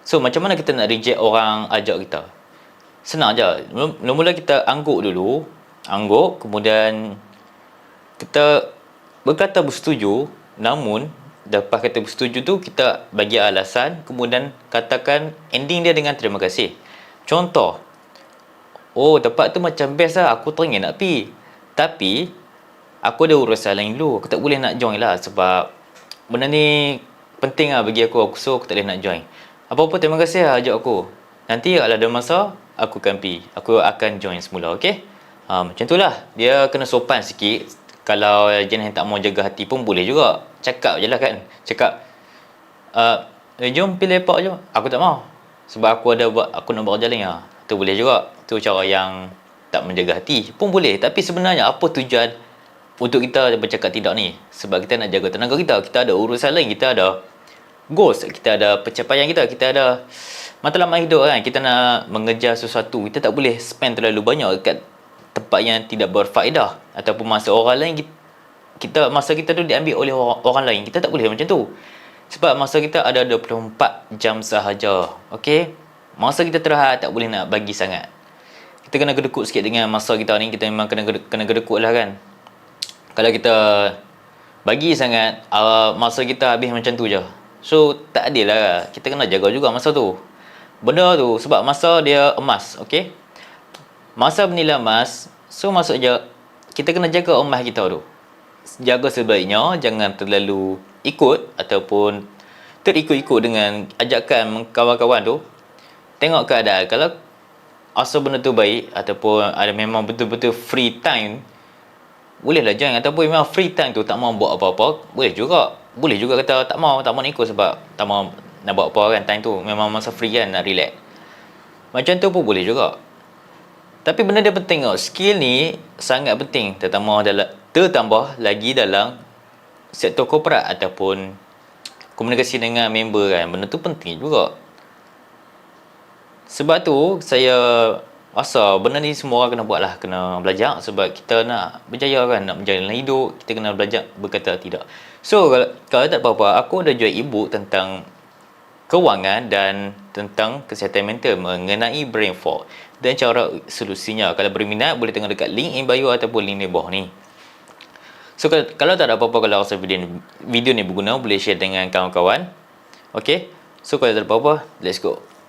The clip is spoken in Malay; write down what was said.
So macam mana kita nak reject orang ajak kita? Senang je. Mula-mula kita angguk dulu. Angguk, kemudian kita berkata bersetuju. Namun lepas kata bersetuju tu, kita bagi alasan, kemudian katakan ending dia dengan terima kasih. Contoh, oh tempat tu macam best lah, aku teringin nak pergi, tapi aku ada urusan lain dulu, aku tak boleh nak join lah sebab benda ni penting lah bagi aku, so aku tak boleh nak join. Apa-apa terima kasih lah ajak aku, nanti kalau ada masa aku akan pergi, aku akan join semula. Okay, macam tu lah, dia kena sopan sikit. Kalau jenis yang tak mau jaga hati pun boleh juga cakap je lah kan, cakap jom pergi lepak je, aku tak mau sebab aku nak buat kerja lain lah. Tu boleh juga, tu cara yang tak menjaga hati pun boleh. Tapi sebenarnya apa tujuan untuk kita bercakap tidak ni? Sebab kita nak jaga tenaga kita, kita ada urusan lain, kita ada goals, kita ada pencapaian kita ada matlamat hidup kan. Kita nak mengejar sesuatu, kita tak boleh spend terlalu banyak dekat tempat yang tidak berfaedah ataupun masa orang lain. Masa kita tu diambil oleh orang lain, kita tak boleh macam tu. Sebab masa kita ada 24 jam sahaja. Okey, masa kita terhad tak boleh nak bagi sangat. Kita kena gedekut sikit dengan masa kita ni. Kita memang kena gedekut lah kan. Kalau kita bagi sangat, masa kita habis macam tu je, so tak adil lah. Kita kena jaga juga masa tu, benda tu. Sebab masa dia emas. Okey, masa bernilai emas. So maksud je, kita kena jaga emas kita tu. Jaga sebaiknya, jangan terlalu ikut ataupun terikut-ikut dengan ajakan kawan-kawan tu. Tengok keadaan. Kalau asa benda tu baik ataupun ada memang betul-betul free time, bolehlah join. Ataupun memang free time tu tak mau buat apa-apa, boleh juga kata tak mau nak ikut sebab tak mau nak buat apa kan. Time tu memang masa free kan, nak relax, macam tu pun boleh juga. Tapi benda dia penting tau. Skill ni sangat penting, tertambah lagi dalam sektor korporat ataupun komunikasi dengan member kan. Benda tu penting juga. Sebab tu saya rasa benda ni semua orang kena buat lah, kena belajar. Sebab kita nak berjaya kan, nak menjalani hidup, kita kena belajar berkata tidak. So kalau tak apa-apa, aku ada jual ebook tentang kewangan dan tentang kesihatan mental mengenai brain fog dan cara solusinya. Kalau berminat boleh tengok dekat link in bio ataupun link di bawah ni. So kalau tak ada apa-apa, kalau rasa video ni berguna, boleh share dengan kawan-kawan. Okay, so kalau tak ada apa-apa, let's go.